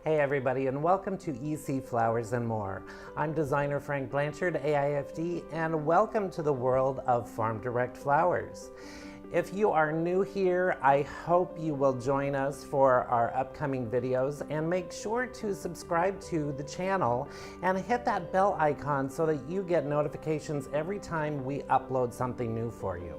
Hey everybody, and welcome to EC Flowers and More. I'm designer Frank Blanchard AIFD, and welcome to the world of farm direct flowers. If you are new here, I hope you will join us for our upcoming videos, and make sure to subscribe to the channel and hit that bell icon so that you get notifications every time we upload something new for you.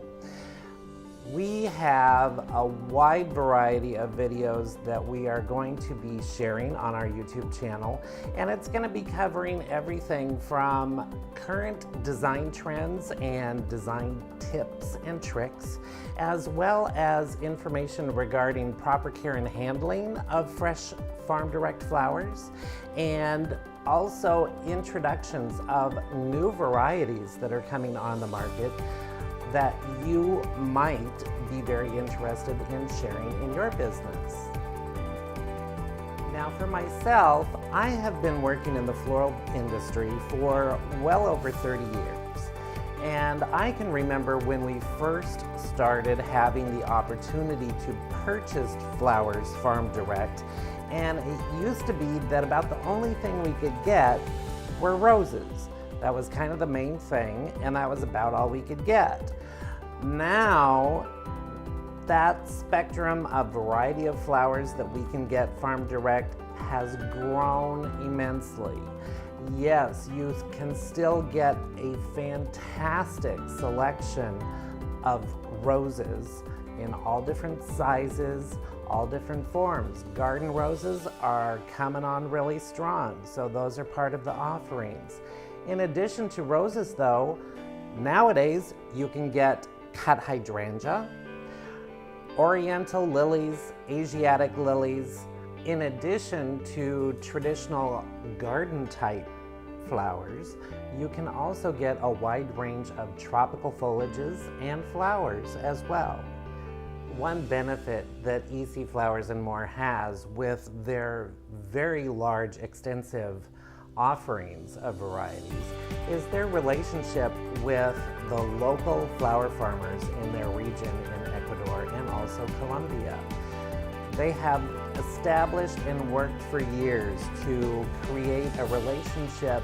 We have a wide variety of videos that we are going to be sharing on our YouTube channel, and it's going to be covering everything from current design trends and design tips and tricks, as well as information regarding proper care and handling of fresh farm direct flowers, and also introductions of new varieties that are coming on the market that you might be very interested in sharing in your business. Now for myself, I have been working in the floral industry for well over 30 years. And I can remember when we first started having the opportunity to purchase flowers farm direct, and it used to be that about the only thing we could get were roses. That was kind of the main thing, and that was about all we could get. Now, that spectrum of variety of flowers that we can get farm direct has grown immensely. Yes, you can still get a fantastic selection of roses in all different sizes, all different forms. Garden roses are coming on really strong, so those are part of the offerings. In addition to roses though, nowadays you can get cut hydrangea, oriental lilies, Asiatic lilies, in addition to traditional garden type flowers. You can also get a wide range of tropical foliages and flowers as well. One benefit that EC Flowers and More has with their very large, extensive offerings of varieties is their relationship with the local flower farmers in their region in Ecuador and also Colombia. They have established and worked for years to create a relationship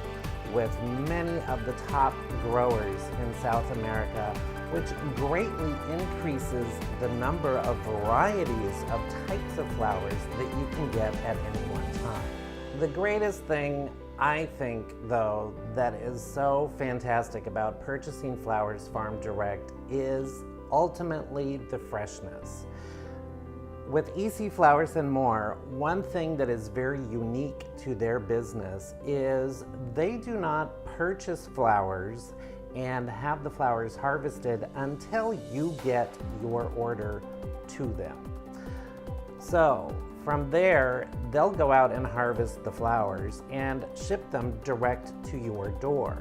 with many of the top growers in South America, which greatly increases the number of varieties of types of flowers that you can get at any one time. The greatest thing I think, though, that is so fantastic about purchasing flowers farm direct is ultimately the freshness. With EC Flowers and More, one thing that is very unique to their business is they do not purchase flowers and have the flowers harvested until you get your order to them. So from there, they'll go out and harvest the flowers and ship them direct to your door.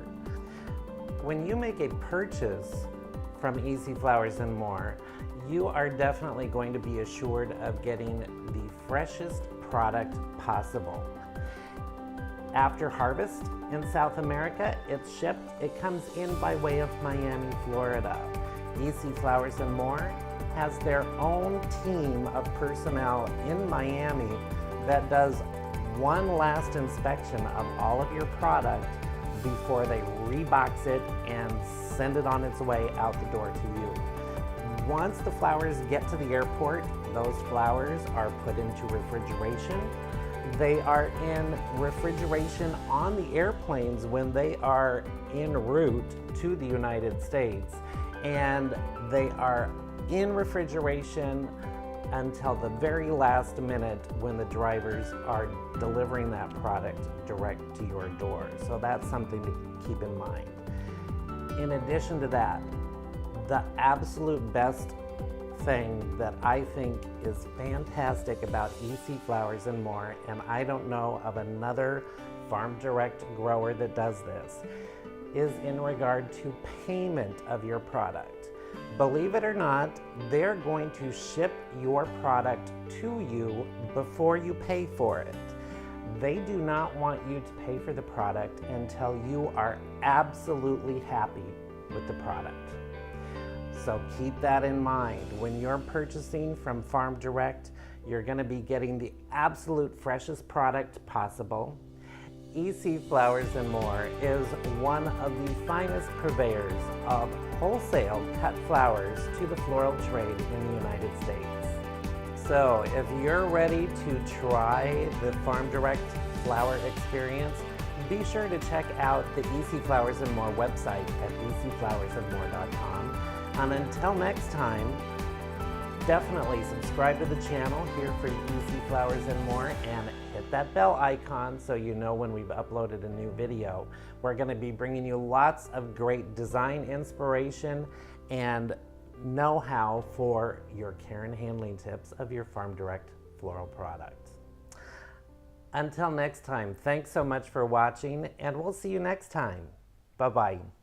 When you make a purchase from EC Flowers and More, you are definitely going to be assured of getting the freshest product possible. After harvest in South America, it's shipped. It comes in by way of Miami, Florida. EC Flowers and More has their own team of personnel in Miami that does one last inspection of all of your product before they rebox it and send it on its way out the door to you. Once the flowers get to the airport, those flowers are put into refrigeration. They are in refrigeration on the airplanes when they are en route to the United States, and they are in refrigeration until the very last minute when the drivers are delivering that product direct to your door. So that's something to keep in mind. In addition to that, the absolute best thing that I think is fantastic about EC Flowers and More, and I don't know of another farm direct grower that does this, is in regard to payment of your product. Believe it or not, they're going to ship your product to you before you pay for it. They do not want you to pay for the product until you are absolutely happy with the product. So keep that in mind. When you're purchasing from Farm Direct, You're going to be getting the absolute freshest product possible. EC Flowers and More is one of the finest purveyors of wholesale cut flowers to the floral trade in the United States. So if you're ready to try the Farm Direct flower experience, be sure to check out the EC Flowers and More website at ecflowersandmore.com. And until next time, definitely subscribe to the channel here for EC Flowers and More, and hit that bell icon so you know when we've uploaded a new video. We're going to be bringing you lots of great design inspiration and know-how for your care and handling tips of your Farm Direct floral products. Until next time, thanks so much for watching, and we'll see you next time. Bye-bye.